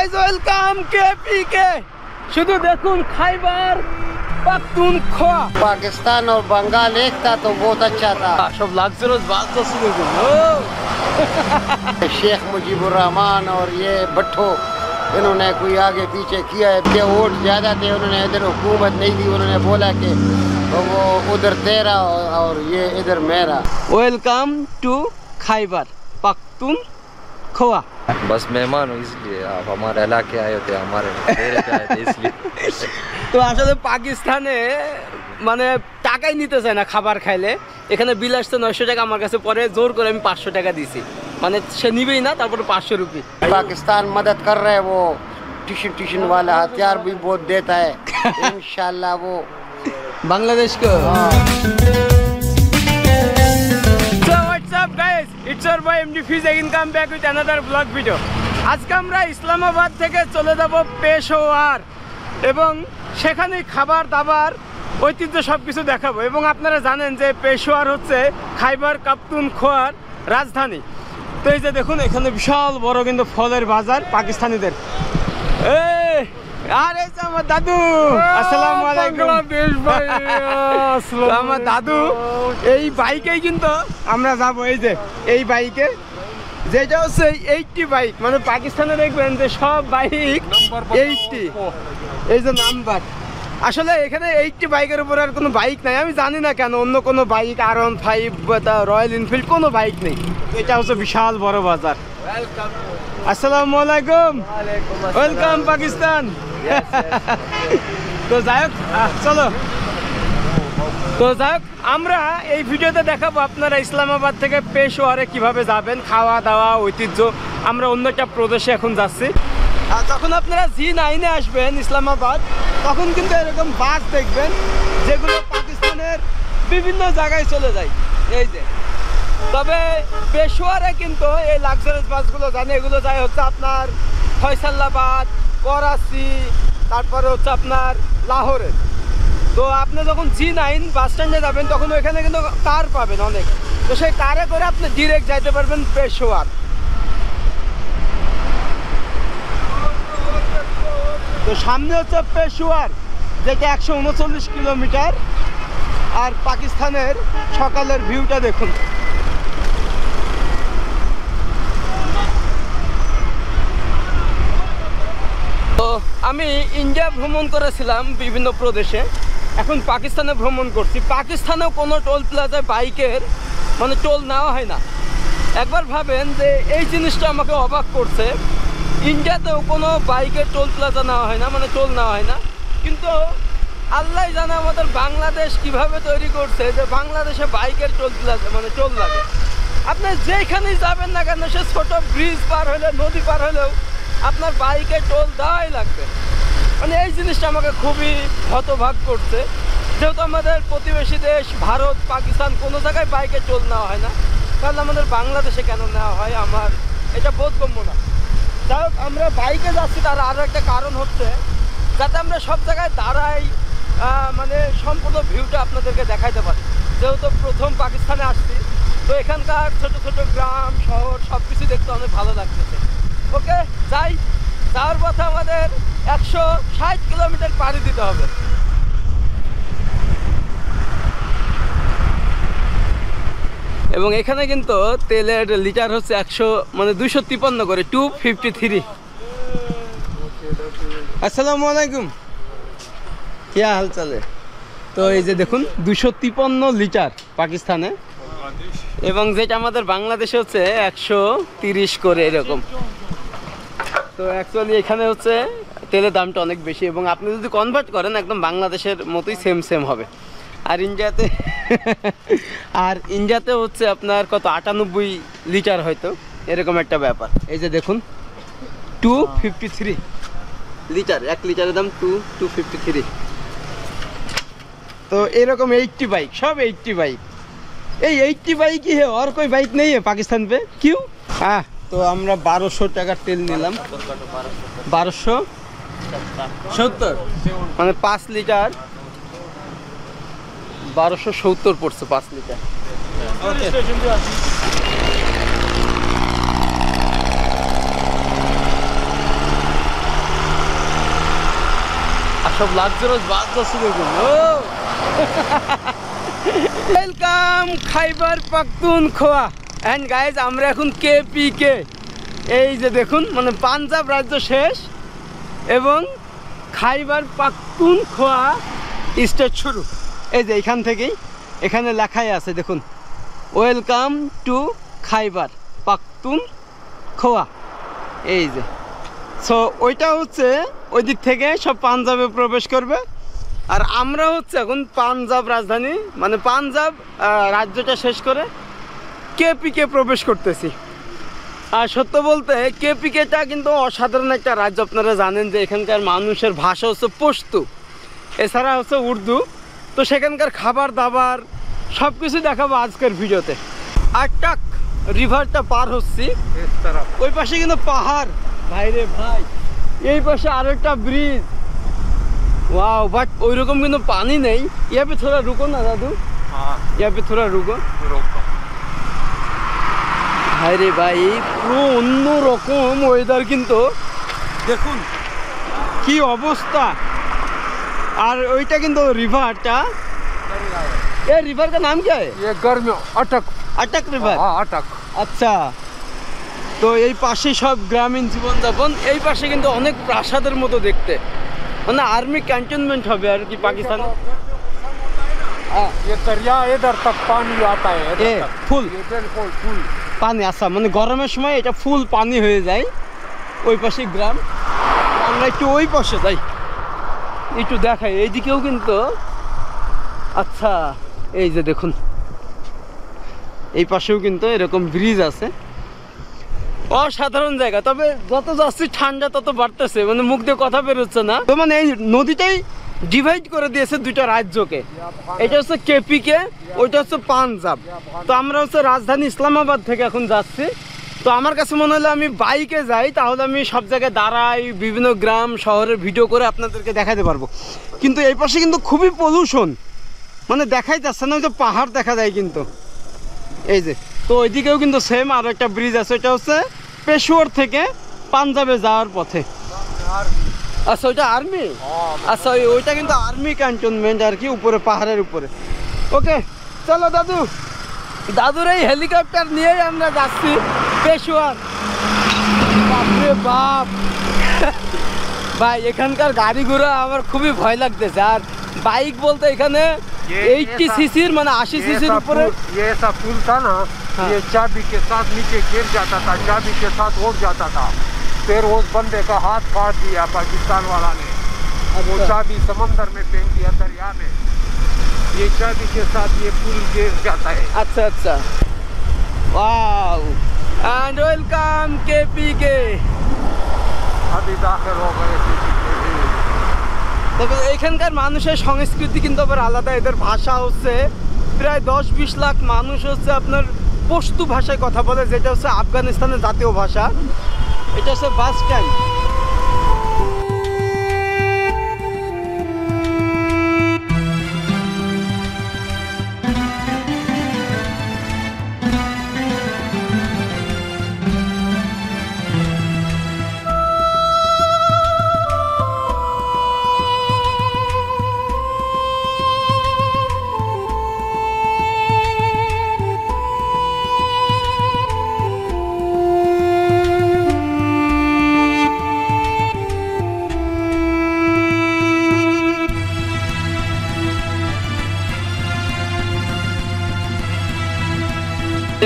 Guys welcome KPK शुद्ध देखुन खैबर पख्तूनख्वा पाकिस्तान और बंगाल एक था तो बहुत अच्छा था। सब लग्जरियस बात तो सुनो शेख मुजीबुर रहमान और ये भट्टो इन्होंने कोई आगे पीछे किया है। ये वोट ज़्यादा थे, उन्होंने इधर हुकूमत नहीं दी, उन्होंने बोला कि वो उधर तेरा और ये इधर मेरा। Welcome to Khyber Pakhtunkhwa. बस मेहमान हूँ इसलिए आप हमारे इलाके आए थे, हमारे डेरे पे आए थे इसलिए। তো আসলে পাকিস্তানে মানে টাকাই নিতে চায় না খাবার খাইলে। এখানে বিল আসছে 900 টাকা, আমার কাছে পরে জোর করে আমি 500 টাকা দিছি, মানে সে নিবেই না, তারপরে 500 রুপি। पाकिस्तान मदद कर रहे हैं, वो टिशन वाला हथियार भी बहुत देता है। इंशाल्लाह वो बांग्लादेश को। So what's up guys, it's your boy MD Fiz again, come back with another vlog video. আজকে আমরা ইসলামাবাদ থেকে চলে যাব পেশোয়ার এবং সেখানে খাবার দাবার ঐতিহ্য সবকিছু দেখাবো। এবং আপনারা জানেন যে পেশোয়ার হচ্ছে খাইবার পাখতুনখোয়ার রাজধানী। তো এই যে দেখুন এখানে বিশাল বড় কিন্তু ফলের বাজার পাকিস্তানিদের। এই আরে আমার দাদু, আসসালামু আলাইকুম। আমার দাদু এই বাইকেই কিন্তু আমরা যাবো, এই যে এই বাইকে, যেটা হচ্ছে 80 বাইক, মানে পাকিস্তানে দেখবেন যে সব বাইক 80, এই যে নাম্বার। আসলে এখানে 80 বাইকের উপর আর কোনো বাইক নাই, আমি জানি না কেন অন্য কোনো বাইক R15 বা রয়্যাল এনফিল্ড কোনো বাইক নেই। এটা হচ্ছে বিশাল বড় বাজার। আসসালামু আলাইকুম, ওয়েলকাম পাকিস্তান। তো যাই হোক চলো, তো যাই হোক আমরা এই ভিডিওতে দেখাবো আপনারা ইসলামাবাদ থেকে পেশোয়ারে কিভাবে যাবেন, খাওয়া দাওয়া ঐতিহ্য। আমরা অন্য একটা প্রদেশে এখন যাচ্ছি। আর যখন আপনারা G9 আসবেন ইসলামাবাদ, তখন কিন্তু এরকম বাস দেখবেন যেগুলো পাকিস্তানের বিভিন্ন জায়গায় চলে যায়, এই যে। তবে পেশোয়ারে কিন্তু এই লাক্সারিয়াস বাসগুলো জানে, এগুলো যায় হচ্ছে আপনার ফয়সালাবাদ, করাচি, তারপরে হচ্ছে আপনার লাহোরে। তো আপনি যখন G9 বাস স্ট্যান্ডে যাবেন তখন ওইখানে কিন্তু কার পাবেন অনেক, তো সেই কারে করে আপনি ডিরেক্ট যাইতে পারবেন পেশোয়ার। তো সামনে হচ্ছে পেশোয়ার, যেটা 139 কিলোমিটার। আর পাকিস্তানের সকালের ভিউটা দেখুন। তো আমি ইন্ডিয়া ভ্রমণ করেছিলাম বিভিন্ন প্রদেশে, এখন পাকিস্তানে ভ্রমণ করছি। পাকিস্তানেও কোনো টোল প্লাজায় বাইকের মানে টোল নেওয়া হয় না। একবার ভাবেন যে এই জিনিসটা আমাকে অবাক করছে, ইন্ডিয়াতেও কোনো বাইকের টোল প্লাজা নেওয়া হয় না, মানে টোল নেওয়া হয় না। কিন্তু আল্লাহ জানে আমাদের বাংলাদেশ কিভাবে তৈরি করছে যে বাংলাদেশে বাইকের টোল প্লাজা মানে টোল লাগে। আপনি যেখানেই যাবেন না কেন, সে ছোট ব্রিজ পার হলে, নদী পার হলেও আপনার বাইকে টোল দেওয়াই লাগবে। মানে এই জিনিসটা আমাকে খুবই হতভাগ করছে, যেহেতু আমাদের প্রতিবেশী দেশ ভারত, পাকিস্তান কোনো জায়গায় বাইকে টোল নেওয়া হয় না, তাহলে আমাদের বাংলাদেশে কেন নেওয়া হয়, আমার এটা বোধগম্য না। যাই হোক আমরা বাইকে যাচ্ছি, তার আরও একটা কারণ হচ্ছে যাতে আমরা সব জায়গায় দাঁড়াই, মানে সম্পূর্ণ ভিউটা আপনাদেরকে দেখাইতে পারি। যেহেতু প্রথম পাকিস্তানে আসছি, তো এখানকার ছোট ছোট গ্রাম শহর সব কিছু দেখতে অনেক ভালো লাগতেছে। ওকে যাই, যাওয়ার পথে আমাদের 160 কিলোমিটার পাড়ি দিতে হবে। এবং এখানে কিন্তু তেলের লিটার হচ্ছে 253 করে, 253। আসসালামু আলাইকুম, কি হাল চালে? তো এই যে দেখুন 253 লিটার পাকিস্তানে, এবং যেটা আমাদের বাংলাদেশে হচ্ছে 130 করে এরকম। তো অ্যাকচুয়ালি এখানে হচ্ছে তেলের দামটা অনেক বেশি, এবং আপনি যদি কনভার্ট করেন একদম বাংলাদেশের মতোই সেম হবে। আর ইন্ডিয়াতে হচ্ছে আপনার কত 98 লিটার হয়তো, এরকম একটা ব্যাপার। এই যে দেখুন 253 লিটার, 1 লিটারের দাম 253। तो एरकम 80 बाइक, सब 80 बाइक, ये 80 बाइक ही है, और कोई बाइक नहीं है पाकिस्तान पे, क्यों? हाँ, तो আমরা 1200 টাকা তেল নিলাম, 1270, মানে 5 লিটার 1270 পড়ছে 5 লিটার। সব লাক্সারিয়াস বাস যাচ্ছে দেখুন। Oh welcome Khyber Pakhtunkhwa and guys, আমরা এখন KPK, এই যে দেখুন মানে পাঞ্জাব রাজ্য শেষ এবং খাইবার পাখতুনখোয়া স্টেট শুরু। এই যে এখান থেকেই, এখানে লেখাই আছে দেখুন, ওয়েলকাম টু খাইবার পাখতুনখোয়া। এই যে সো ওইটা হচ্ছে ওই দিক থেকে সব পাঞ্জাবে প্রবেশ করবে, আর আমরা হচ্ছে এখন পাঞ্জাব রাজধানী মানে পাঞ্জাব রাজ্যটা শেষ করে KPK প্রবেশ করতেছি। আর সত্য বলতে KPKটা কিন্তু অসাধারণ একটা রাজ্য। আপনারা জানেন যে এখানকার মানুষের ভাষা হচ্ছে পশতু, এছাড়া হচ্ছে উর্দু। তো সেখানকার খাবার দাবার সব কিছু দেখাবো আজকের ভিডিওতে। আটটাক রিভারটা পার হচ্ছি, ওই পাশে কিন্তু পাহাড় ভাইরে ভাই, এই পাশে আরো একটা ব্রিজ। वाओ, बट ওইরকম কিন্তু পানি নেই। यहाँ पे थोड़ा रुको ना दादू, यहाँ पे थोड़ा रुको। ভাই রে ভাই, পুরো অন্য রকম ওয়েদার কিন্তু দেখুন কি অবস্থা। আর ওইটা কিন্তু রিভারটা, ये रिवर का नाम क्या है? ये गर्मी अटक अटक रिवर। हाँ अटक। আচ্ছা, তো এই পাশে সব গ্রামীণ জীবনযাপন। এই পাশে কিন্তু অনেক প্রাসাদের মতো দেখতে, মানে আর্মি ক্যান্টনমেন্ট হবে আর কি পাকিস্তান। ये दरिया इधर तक पानी आता है, এ ফুল ये बिल्कुल फुल। পানি। আচ্ছা, মানে গরমের সময় এটা ফুল পানি হয়ে যায়। ওই পাশে গ্রাম, আমরা একটু ওই পাশে যাই, একটু দেখাই। এইদিকেও কিন্তু আচ্ছা, এই যে দেখুন এই পাশেও কিন্তু এরকম ব্রিজ আছে। অসাধারণ জায়গা। তবে যত যাচ্ছি ঠান্ডা তত বাড়তেছে, মানে মুখ দিয়ে কথা বেরোচ্ছে না। তো মানে এই নদীটাই ডিভাইড করে দিয়েছে দুইটা রাজ্যকে। এটা হচ্ছে KPK, ওইটা হচ্ছে পাঞ্জাব। তো আমরা হচ্ছে রাজধানী ইসলামাবাদ থেকে এখন যাচ্ছি। তো আমার কাছে মনে হলো আমি বাইকে যাই, তাহলে আমি সব জায়গায় দাঁড়াই, বিভিন্ন গ্রাম শহরের ভিডিও করে আপনাদেরকে দেখাতে পারবো। কিন্তু এই পাশে কিন্তু খুবই পলিউশন, মানে দেখাই যাচ্ছে না। ওই যে পাহাড় দেখা যায় কিন্তু, এই যে। তো ওইদিকেও কিন্তু সেম আরও একটা ব্রিজ আছে, এটা হচ্ছে পেশোয়ার থেকে পাঞ্জাবে যাওয়ার পথে। আচ্ছা, ওইটা আর্মি। আচ্ছা, ওইটা কিন্তু আর্মি ক্যান্টনমেন্ট আর কি, উপরে পাহাড়ের উপরে। ওকে চলো দাদু, দাদুর এই হেলিকপ্টার নিয়েই আমরা যাচ্ছি পেশোয়ার। বাপরে বাপ ভাই, এখানকার গাড়ি ঘোড়া আমার খুবই ভয় লাগতেছে। আর বাইক বলতে এখানে 80 सीसीর মানে 80 सीसीর উপরে। ये ऐसा पुल था ना, ये चाबी के साथ नीचे गिर जाता था, चाबी के साथ उड़ जाता था। फिर उस बंदे का हाथ फाड़ दिया पाकिस्तान वाला ने। वो चाबी समंदर में फेंक दिया, दरिया में। ये चाबी के साथ ये पुल गिर जाता है। अच्छा अच्छा, वाओ एंड वेलकम KPK। अभी दाखिल हो गए। তবে এখানকার মানুষের সংস্কৃতি কিন্তু আবার আলাদা। এদের ভাষা হচ্ছে প্রায় 10-20 লাখ মানুষ হচ্ছে আপনার পশতু ভাষায় কথা বলে, যেটা হচ্ছে আফগানিস্তানের জাতীয় ভাষা। এটা হচ্ছে বাস স্ট্যান্ড।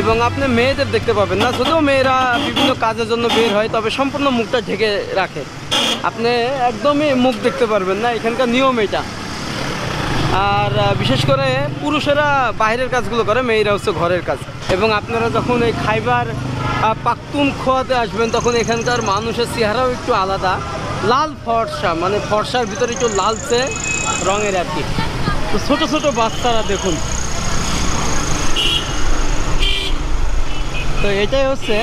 এবং আপনি মেয়েদের দেখতে পাবেন না, যদিও মেয়েরা বিভিন্ন কাজের জন্য বের হয়, তবে সম্পূর্ণ মুখটা ঢেকে রাখে। আপনি একদমই মুখ দেখতে পারবেন না, এখানকার নিয়ম এটা। আর বিশেষ করে পুরুষেরা বাইরের কাজগুলো করে, মেয়েরা হচ্ছে ঘরের কাজ। এবং আপনারা যখন এই খাইবার পাখতুনখোয়াতে আসবেন, তখন এখানকার মানুষের চেহারাও একটু আলাদা, লাল ফর্সা, মানে ফর্সার ভিতরে একটু লালচে রঙের আর কি। তো ছোটো ছোটো বাচ্চারা দেখুন। তো এটাই হচ্ছে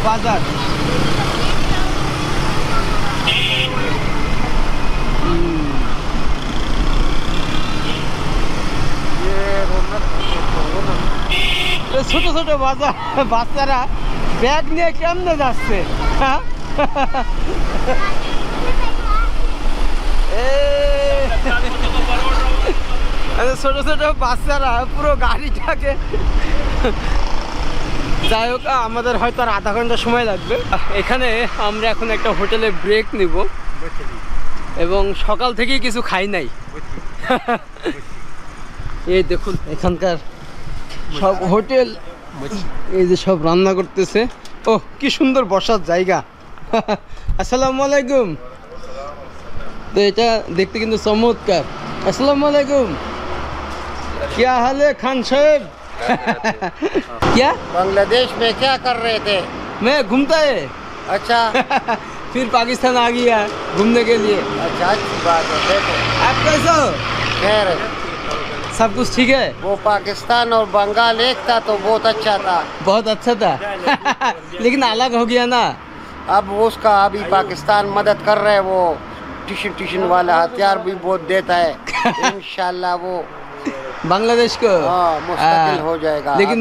বাজার। ছোট ছোট বাজার, বাচ্চারা ব্যাগ নিয়ে কেমনে যাচ্ছে। ছোট ছোট বাচ্চারা পুরো গাড়িটাকে, যাই হোক আমাদের হয়তো আর আধা ঘন্টা সময় লাগবে। এখানে আমরা এখন একটা হোটেলে ব্রেক নিব এবং সকাল থেকেই কিছু খাই নাই। এই দেখুন এখানকার সব হোটেল, এই যে সব রান্না করতেছে। ও কি সুন্দর বসার জায়গা। আসসালামু আলাইকুম। তো এটা দেখতে কিন্তু চমৎকার। আসসালামু আলাইকুম, क्या हाल है खान साहब? क्या बांग्लादेश में क्या कर रहे थे? मैं घूमता है। अच्छा फिर पाकिस्तान आ गया घूमने के लिए। अच्छा, अच्छी बात है। देखो आप कैसे हो? खैर है। सब कुछ ठीक है? वो पाकिस्तान और बंगाल एक था तो बहुत अच्छा था, बहुत अच्छा था। लेकिन अलग हो गया ना। अब उसका अभी पाकिस्तान मदद कर रहे हैं। वो टिशन वाला हथियार भी बहुत देता है। इंशाल्लाह वो बांग्लादेश को मुस्तकिल हो जाएगा। लेकिन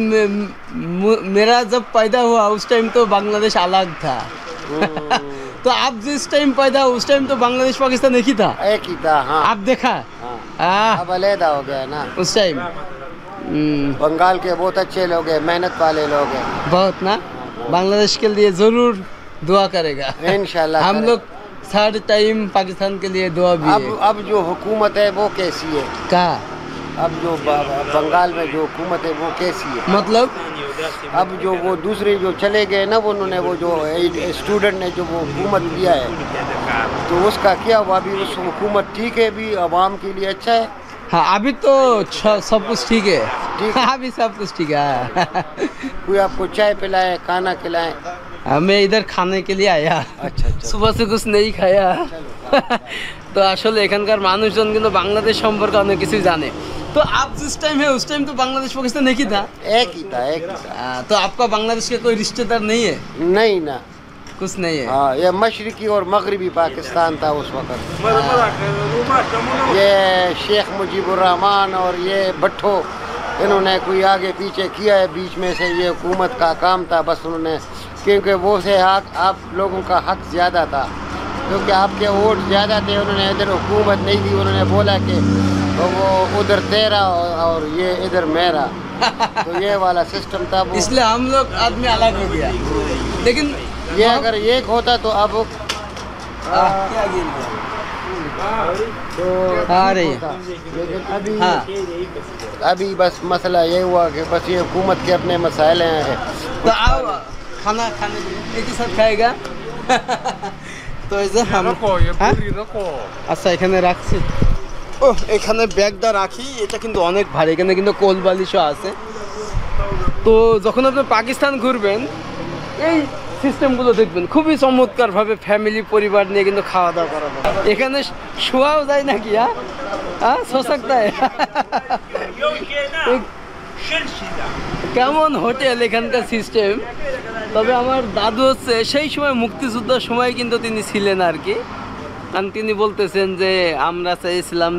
मेरा जब पैदा हुआ उस टाइम तो बांग्लादेश अलग था। तो आप जिस टाइम पैदा हुआ उस टाइम तो बांग्लादेश पाकिस्तान एक ही था। एक ही था। हाँ, आप देखा? हाँ। अब अलहदा हो गया ना उस टाइम। बंगाल के बहुत अच्छे लोग हैं, मेहनत वाले लोग हैं। बहुत ना, बांग्लादेश के लिए जरूर दुआ करेगा इंशाल्लाह। हम लोग थर्ड टाइम पाकिस्तान के लिए दुआ भी है। अब जो हुकूमत है वो कैसी है? क्या अब जो बंगाल में जो हुकूमत है वो कैसी है? मतलब? अब जो वो दूसरे जो चले गए ना, वो उन्होंने वो जो स्टूडेंट ने जो वो हुकूमत किया है तो उसका क्या हुआ? अभी उस हुकूमत ठीक है, भी आवाम के लिए अच्छा है? हाँ अभी तो सब कुछ ठीक है। ठीक है। अभी सब कुछ ठीक है। कोई आपको चाय पिलाए, खाना खिलाए? मैं इधर खाने के लिए आया। अच्छा अच्छा। सुबह से कुछ नहीं खाया। তো আসলে এখানকার মানুষজন কিন্তু বাংলাদেশ সম্পর্কে অনেক কিছু জানে। तो आप जिस टाइम है उस टाइम तो बांग्लादेश पाकिस्तान एक ही था। एक ही था, एक ही था। तो आपका बांग्लादेश के कोई रिश्तेदार नहीं है? नहीं ना, कुछ नहीं है। हाँ, ये मशरकी और मगरबी पाकिस्तान था उस वक्त। ये शेख मुजीबुर रहमान और ये भट्टो, इन्होंने कोई आगे पीछे किया है बीच में से। ये हुकूमत का काम था बस उन्होंने, क्योंकि वो से हक आप लोगों का हक ज़्यादा था, क्योंकि आपके वोट ज़्यादा थे। उन्होंने इधर हुकूमत नहीं दी, उन्होंने बोला कि वो उधर तेरा और ये इधर मेरा। तो ये वाला सिस्टम था वो। इसलिए हम लोग आदमी अलग हो गया। लेकिन ये अगर एक होता तो अब क्या गेम है? तो आ रही है। लेकिन अभी हाँ। अभी बस मसला ये हुआ कि बस ये हुकूमत के अपने मसाइल हैं। तो आओ खाना खाने के लिए एक ही साथ खाएगा। তো এই যে আচ্ছা এখানে রাখছি। ও এখানে ব্যাগটা রাখি, এটা কিন্তু অনেক ভারী, এখানে কিন্তু কোল বালিশও আছে। তো যখন আপনি পাকিস্তান ঘুরবেন এই সিস্টেমগুলো দেখবেন, খুবই চমৎকারভাবে ফ্যামিলি পরিবার নিয়ে কিন্তু খাওয়া দাওয়া করা যায়। এখানে শোয়াও যায় নাকি? হ্যাঁ সো सकता है। কেমন হোটেল এখানকার সিস্টেম। তবে আমার দাদু হচ্ছে সেই সময় মুক্তিযুদ্ধের সময় কিন্তু তিনি ছিলেন আর কি। কারণ তিনি বলতেছেন যে আমরা চাইছিলাম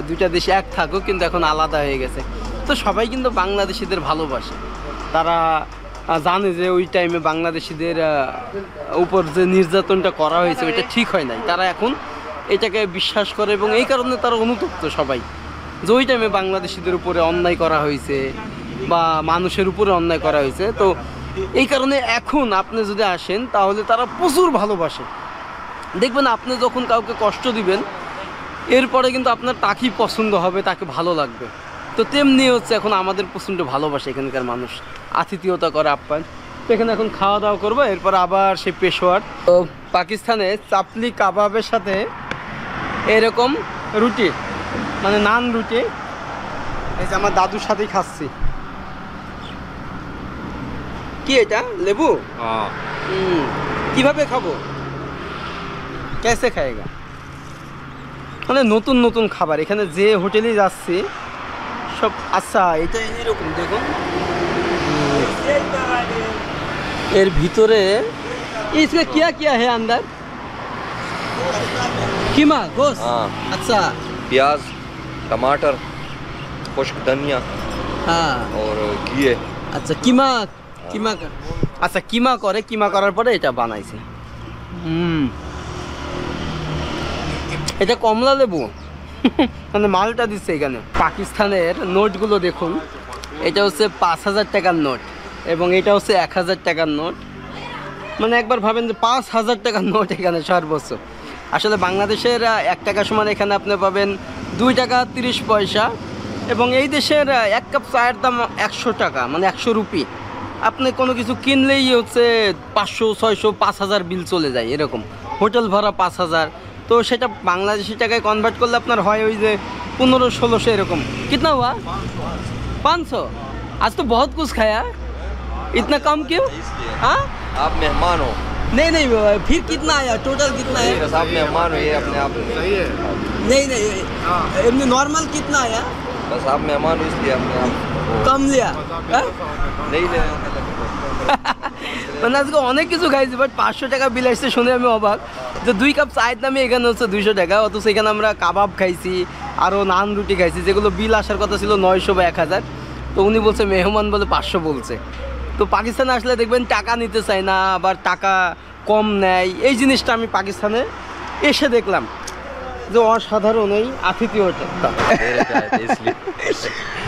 দুইটা দেশ এক থাকুক, কিন্তু এখন আলাদা হয়ে গেছে। তো সবাই কিন্তু বাংলাদেশিদের ভালোবাসে। তারা জানে যে ওই টাইমে বাংলাদেশিদের উপর যে নির্যাতনটা করা হয়েছে ওইটা ঠিক হয় নাই। তারা এখন এটাকে বিশ্বাস করে এবং এই কারণে তারা অনুতপ্ত সবাই যে ওই টাইমে বাংলাদেশিদের উপরে অন্যায় করা হয়েছে বা মানুষের উপরে অন্যায় করা হয়েছে। তো এই কারণে এখন আপনি যদি আসেন তাহলে তারা প্রচুর ভালোবাসে। দেখবেন আপনি যখন কাউকে কষ্ট দিবেন এরপরে কিন্তু আপনার তাকেই পছন্দ হবে, তাকে ভালো লাগবে। তো তেমনি হচ্ছে এখন আমাদের প্রচণ্ড ভালোবাসে এখানকার মানুষ, আতিথেয়তা করে আপ্যায়ন। তো এখানে এখন খাওয়া দাওয়া করবো, এরপর আবার সেই পেশোয়ার। তো পাকিস্তানে চাপলি কাবাবের সাথে এরকম রুটি, মানে নান রুটি, এই যে আমার দাদুর সাথেই খাচ্ছি। কি এটা লেবু? কিভাবে খাবো? কেসে খায়গা? মানে নতুন নতুন খাবার এখানে যে হোটেলে যাচ্ছি সব। আচ্ছা এটা এরকম দেখুন, এর ভিতরে इसमें क्या क्या है अंदर? कीमा गोश्त। हाँ। अच्छा प्याज, टमाटर, खुश्क धनिया हाँ और घी। আচ্ছা কিমা কিমা আচ্ছা কিমা করে, কিমা করার পরে এটা বানাইছে। এটা কমলা লেবু মানে মালটা দিচ্ছে এখানে। পাকিস্তানের নোটগুলো দেখুন, এটা হচ্ছে 5,000 টাকার নোট এবং এটা হচ্ছে 1,000 টাকার নোট। মানে একবার ভাবেন যে 5,000 টাকার নোট এখানে সর্বোচ্চ। আসলে বাংলাদেশের 1 টাকা সমান এখানে আপনি পাবেন 2 টাকা 30 পয়সা এবং এই দেশের 1 কাপ চায়ের দাম 100 টাকা, মানে 100 রুপি। আপনি কোনো কিছু কিনলেই হচ্ছে 500, 600, 5,000 বিল চলে যায় এরকম। হোটেল ভাড়া 5,000, তো সেটা বাংলাদেশি টাকায় কনভার্ট করলে আপনার হয় ওই যে 1500-1600 এরকম। कितना हुआ? 500। आज तो बहुत कुछ खाया, इतना कम क्यों? हाँ आप मेहमान हो, नहीं फिर कितना आया टोटल, कितना है? बस आप मेहमान हो, ये अपने आप सही है। नहीं नॉर्मल कितना आया? बस आप मेहमान हो इसलिए अपने आप कम लिया हाँ? नहीं ले মানে আজকে অনেক কিছু খাইছি, বাট 500 টাকা বিল আসছে শুনে আমি অবাক যে 2 কাপ চায়ের দামে এখানে হচ্ছে 200 টাকা। অথচ এখানে আমরা কাবাব খাইছি, আরও নান রুটি খাইছি, যেগুলো বিল আসার কথা ছিল 900 বা 1000। তো উনি বলছে মেহমান বলে 500 বলছে। তো পাকিস্তানে আসলে দেখবেন টাকা নিতে চায় না, আবার টাকা কম নেয়। এই জিনিসটা আমি পাকিস্তানে এসে দেখলাম যে অসাধারণ এই আতিথেয়তা।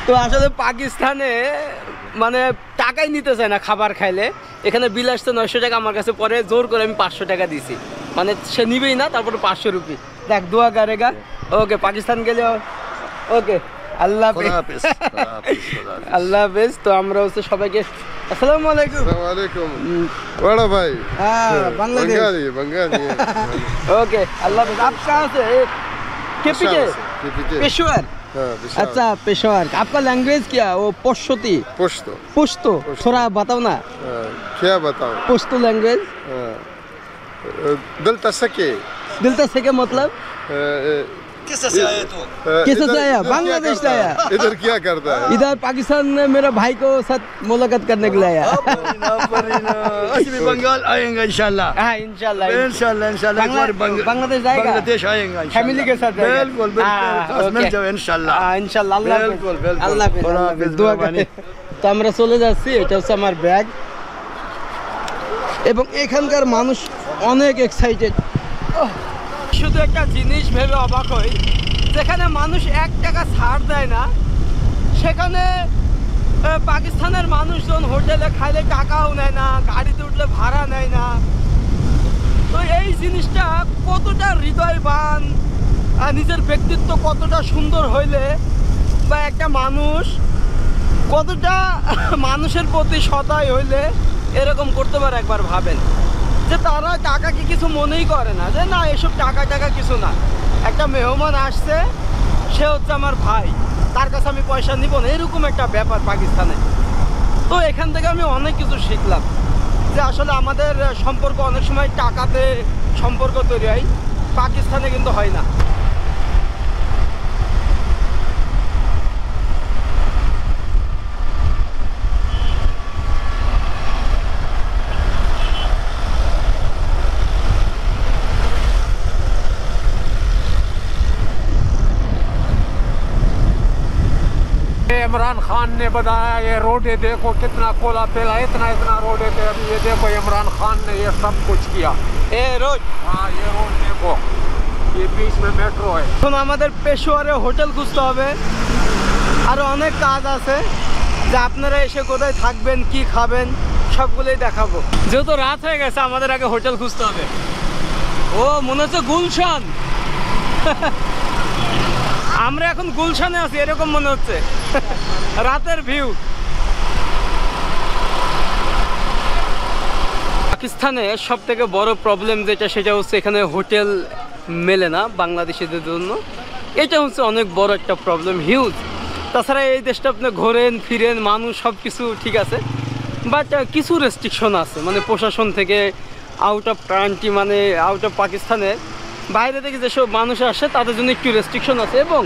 তো আসলে পাকিস্তানে মানে টাকাই নিতে চায় না খাবার খাইলে। এখানে বিল আসছে 900 টাকা আমার কাছে, পরে জোর করে আমি 500 টাকা দিছি, মানে সে নিবেই না, তারপরে 500 রুপি। দেখ দোয়া করেগা। ওকে পাকিস্তান গেলে ওকে, আল্লাহ হাফেজ। আল্লাহ হাফেজ। তো আমরা হচ্ছে সবাইকে আসসালামু আলাইকুম। वालेकुम बड़ा भाई। हाँ बांग्लादेश। बंगाली ओके अल्लाह हाफेज। आप कहाँ से? के पीछे पेशवार। अच्छा पेशवार। आपका लैंग्वेज क्या? वो पश्तोती पुश्तो पुश्तो थोड़ा बताओ ना। क्या बताऊं? पुश्तो लैंग्वेज दिल तसके दिलता से क्या मतलब? किससे से आए तो कैसे से आया? बांग्लादेश से आया। इधर क्या करता है? इधर पाकिस्तान में मेरा भाई को साथ मुलाकात करने के लिए आया। भी बंगाल आएंगे इंशाल्लाह। हाँ इंशाल्लाह इंशाल्लाह इंशाल्लाह एक बार बांग्लादेश जाएगा, बांग्लादेश आएंगे फैमिली के साथ जाएगा। बिल्कुल बिल्कुल मिल जाओ इंशाल्लाह। इंशाल्लाह अल्लाह बिल्कुल, बिल्कुल। अल्लाह हाफेज, खुदा अल्लाह हाफेज, हाफेज। দোয়া মেহরবানি। করে। তো আমরা চলে যাচ্ছি, এটা হচ্ছে আমার ব্যাগ এবং এখানকার মানুষ অনেক এক্সাইটেড। শুধু একটা জিনিস ভেবে অবাক হই, যেখানে মানুষ 1 টাকা ছাড় দেয় না, সেখানে পাকিস্তানের মানুষজন হোটেলে খাইলে টাকাও নেয় না, গাড়িতে উঠলে ভাড়া নেয় না। তো এই জিনিসটা কতটা হৃদয়বান, নিজের ব্যক্তিত্ব কতটা সুন্দর হইলে বা একটা মানুষ কতটা মানুষের প্রতি সদয় হইলে এরকম করতে পারে একবার ভাবেন। যে তারা টাকাকে কিছু মনেই করে না, যে না এসব টাকা টাকা কিছু না। একটা মেহমান আসছে, সে হচ্ছে আমার ভাই, তার কাছে আমি পয়সা নিব না, এরকম একটা ব্যাপার পাকিস্তানে। তো এখান থেকে আমি অনেক কিছু শিখলাম যে আসলে আমাদের সম্পর্ক অনেক সময় টাকাতে সম্পর্ক তৈরি হয়, পাকিস্তানে কিন্তু হয় না। इमरान खान ने बताया ये रोडे देखो कितना कोला पेला, इतना इतना रोडे थे। अभी ये देखो इमरान खान ने ये सब कुछ किया। এ রোড हाँ ये रोड देखो, ये बीच में मेट्रो है। এখন আমাদের পেশোয়ারে হোটেল খুঁজতে হবে, আরও অনেক কাজ আছে, যে আপনারা এসে কোথায় থাকবেন, কি খাবেন, সবগুলোই দেখাবো। যেহেতু রাত হয়ে গেছে, আমাদের আগে হোটেল খুঁজতে হবে। ও মনে হচ্ছে গুলশান। আমরা এখন গুলশানে আছি এরকম মনে হচ্ছে, রাতের ভিউ। পাকিস্তানে সব থেকে বড় প্রবলেম যেটা, সেটা হচ্ছে এখানে হোটেল মেলে না বাংলাদেশিদের জন্য। এটা হচ্ছে অনেক বড় একটা প্রবলেম, হিউজ। তাছাড়া এই দেশটা আপনি ঘোরেন ফিরেন, মানুষ সব কিছু ঠিক আছে, বাট কিছু রেস্ট্রিকশন আছে, মানে প্রশাসন থেকে আউট অফ কান্ট্রি, মানে আউট অফ পাকিস্তানের বাইরে থেকে যেসব মানুষ আসে তাদের জন্য একটু রেস্ট্রিকশন আছে। এবং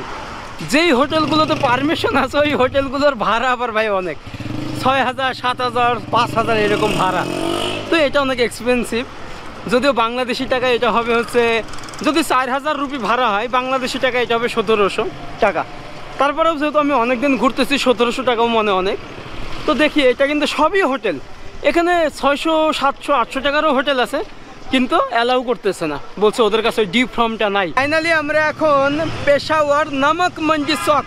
যেই হোটেলগুলোতে পারমিশন আছে, ওই হোটেলগুলোর ভাড়া আবার ভাই অনেক, 6,000, 7,000, 5,000 এরকম ভাড়া। তো এটা অনেক এক্সপেন্সিভ। যদিও বাংলাদেশি টাকায় এটা হবে হচ্ছে, যদি 4,000 রুপি ভাড়া হয়, বাংলাদেশি টাকায় এটা হবে 1,700 টাকা। তারপরেও যেহেতু আমি অনেক দিন ঘুরতেছি, 1,700 টাকাও মনে অনেক। তো দেখি এটা কিন্তু সবই হোটেল। এখানে 600, 700, 800 টাকারও হোটেল আছে, কিন্তু অ্যালাউ করতেছে না, বলছে ওদের কাছে ডিপ ফর্মটা নাই। ফাইনালি আমরা এখন পেশাওয়ার নামক মন্ডি চক,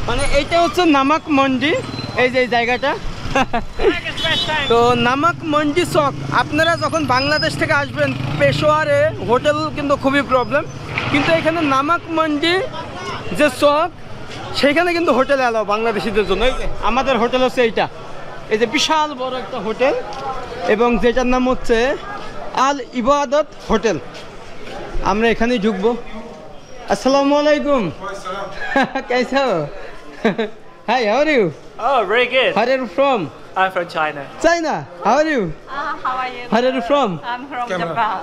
মানে এইটা হচ্ছে নামক মন্ডি, এই যে এই জায়গাটা তো নামক মন্ডি চক। আপনারা যখন বাংলাদেশ থেকে আসবেন পেশোয়ারে হোটেল কিন্তু খুবই প্রবলেম, কিন্তু এখানে নামক মন্ডি যে চক সেইখানে কিন্তু হোটেল অ্যালাউ বাংলাদেশিদের জন্য। আমাদের হোটেল হচ্ছে এইটা, এই যে বিশাল বড় একটা হোটেল, এবং যেটার নাম হচ্ছে আল ইবাদত হোটেল। আমরা এখানেই ঢুকবো। আসসালামু আলাইকুম। कैसे हो? Hi, how are you? Oh, very good. Where are you from? I'm from China. China. How are you? How are you? Where are you from? I'm from Japan.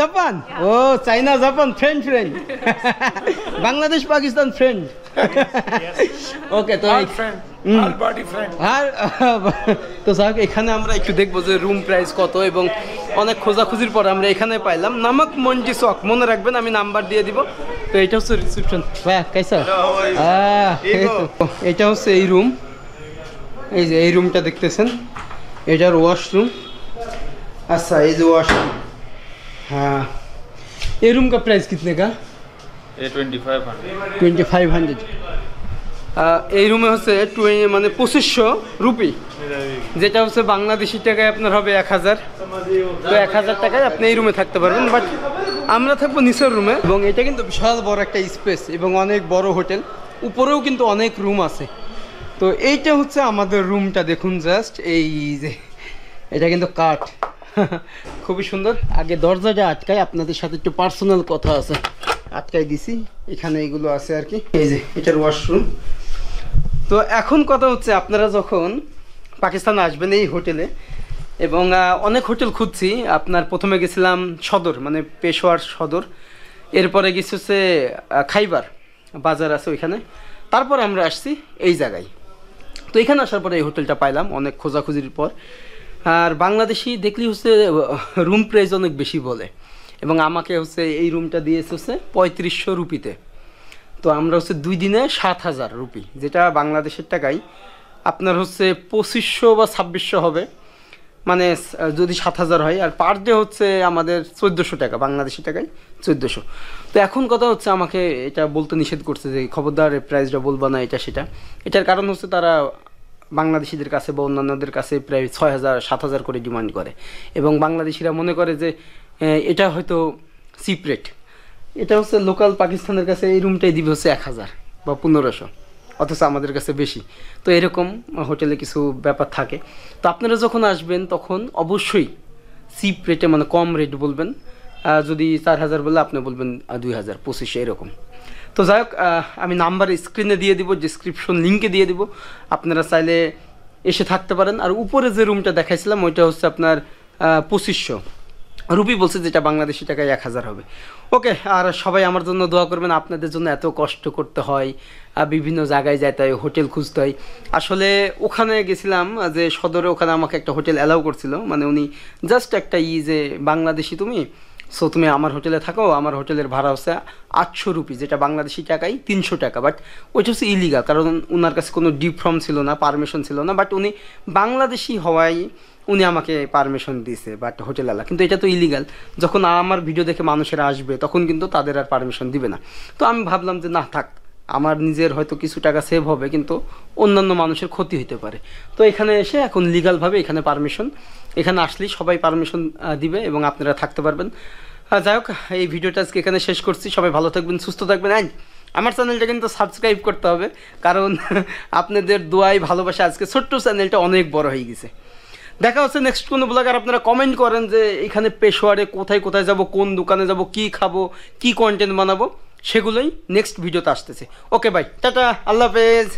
Japan. Oh, China, Japan, friend. Bangladesh, Pakistan, friend. Okay, তো All body friend. আর তো যাক, এখানে আমরা একটু দেখবো যে room price কত, এবং অনেক খোঁজাখুঁজির পর আমরা এখানে পাইলাম নামক মন্ডি চক। মনে রাখবেন, আমি নাম্বার দিয়ে দিব। তো এটা হচ্ছে রিসেপশন। ভাইয়া কাইসা? এটা হচ্ছে এই রুম, এই যে এই রুমটা দেখতেছেন, এটার ওয়াশরুম। আচ্ছা, এই যে ওয়াশরুম। হ্যাঁ, এই রুম কা প্রাইস কিতনে কা? 2500। এই রুমে হচ্ছে মানে 2500 রুপি, যেটা হচ্ছে বাংলাদেশি টাকায় আপনার হবে 1000। তো 1000 টাকায় আপনি এই রুমে থাকতে পারবেন, বাট আমরা থাকবো নিচের রুমে। এবং এটা কিন্তু বিশাল বড় একটা স্পেস এবং অনেক বড় হোটেল, উপরেও কিন্তু অনেক রুম আছে। তো এইটা হচ্ছে আমাদের রুমটা, দেখুন জাস্ট এই যে এটা কিন্তু কাঠ, খুবই সুন্দর। আগে দরজাটা আটকায়, আপনাদের সাথে একটু পার্সোনাল কথা আছে, আটকাই দিছি। এখানে এগুলো আছে আর কি, এই যে এটার ওয়াশরুম। তো এখন কথা হচ্ছে, আপনারা যখন পাকিস্তানে আসবেন এই হোটেলে, এবং অনেক হোটেল খুঁজছি। আপনার প্রথমে গেছিলাম সদর, মানে পেশোয়ার সদর, এরপরে গেছি হচ্ছে খাইবার বাজার আছে ওইখানে, তারপরে আমরা আসছি এই জায়গায়। তো এখানে আসার পরে এই হোটেলটা পাইলাম অনেক খোঁজাখুঁজির পর। আর বাংলাদেশি দেখলি হচ্ছে রুম প্রাইস অনেক বেশি বলে, এবং আমাকে হচ্ছে এই রুমটা দিয়েছে হচ্ছে 3500 রুপিতে। তো আমরা হচ্ছে 2 দিনে 7000 রুপি, যেটা বাংলাদেশের টাকায় আপনার হচ্ছে 2500 বা 2600 হবে, মানে যদি 7000 হয়। আর পার ডে হচ্ছে আমাদের 1400 টাকা, বাংলাদেশি টাকায় 1400। তো এখন কথা হচ্ছে, আমাকে এটা বলতে নিষেধ করছে যে খবরদার প্রাইসটা বলবা না, এটা সেটা। এটার কারণ হচ্ছে তারা বাংলাদেশিদের কাছে বা অন্যান্যদের কাছে প্রায় 6000-7000 করে ডিমান্ড করে, এবং বাংলাদেশিরা মনে করে যে এটা হয়তো সিপ্রেট। এটা হচ্ছে লোকাল পাকিস্তানের কাছে এই রুমটাই দিবে হচ্ছে 1000 বা 1500, অথচ আমাদের কাছে বেশি। তো এরকম হোটেলে কিছু ব্যাপার থাকে। তো আপনারা যখন আসবেন তখন অবশ্যই চিপ রেটে, মানে কম রেট বলবেন। যদি 4000 বলে আপনি বলবেন 2000, 2500 এরকম। তো যাই হোক, আমি নাম্বার স্ক্রিনে দিয়ে দিব, ডিসক্রিপশন লিঙ্কে দিয়ে দিব, আপনারা চাইলে এসে থাকতে পারেন। আর উপরে যে রুমটা দেখাইছিলাম ওইটা হচ্ছে আপনার 2500 রুপি বলছে, যেটা বাংলাদেশি টাকায় 1000 হবে। ওকে, আর সবাই আমার জন্য দোয়া করবেন। আপনাদের জন্য এত কষ্ট করতে হয়, বিভিন্ন জায়গায় যেতে হয়, হোটেল খুঁজতে হয়। আসলে ওখানে গেছিলাম যে সদরে, ওখানে আমাকে একটা হোটেল অ্যালাউ করছিল, মানে উনি জাস্ট একটা যে বাংলাদেশি তুমি, সো তুমি আমার হোটেলে থাকো, আমার হোটেলের ভাড়া হচ্ছে 800 রুপি, যেটা বাংলাদেশি টাকায় 300 টাকা। বাট ওইটা হচ্ছে ইলিগাল, কারণ ওনার কাছে কোনো ডিপ ফর্ম ছিল না, পারমিশন ছিল না। বাট উনি বাংলাদেশি হওয়ায় উনি আমাকে পারমিশন দিয়েছে, বাট হোটেলওয়ালা। কিন্তু এটা তো ইলিগাল। যখন আমার ভিডিও দেখে মানুষেরা আসবে তখন কিন্তু তাদের আর পারমিশন দিবে না। তো আমি ভাবলাম যে না থাক, আমার নিজের হয়তো কিছু টাকা সেভ হবে, কিন্তু অন্যান্য মানুষের ক্ষতি হতে পারে। তো এখানে এসে এখন লিগালভাবে এখানে পারমিশন, এখানে আসলেই সবাই পারমিশন দিবে এবং আপনারা থাকতে পারবেন। যাই হোক, এই ভিডিওটা আজকে এখানে শেষ করছি। সবাই ভালো থাকবেন, সুস্থ থাকবেন। আমার চ্যানেলটা কিন্তু সাবস্ক্রাইব করতে হবে, কারণ আপনাদের দোয়াই ভালোবাসা আজকে ছোট্ট চ্যানেলটা অনেক বড় হয়ে গেছে। দেখা হচ্ছে নেক্সট কোনো ব্লগার। আপনারা কমেন্ট করেন যে এখানে পেশোয়ারে কোথায় কোথায় যাব, কোন দোকানে যাব, কি খাবো, কি কন্টেন্ট বানাবো, সেগুলোই নেক্সট ভিডিওতে আসতেছে। ওকে বাই, টাটা, আল্লাহ হাফেজ।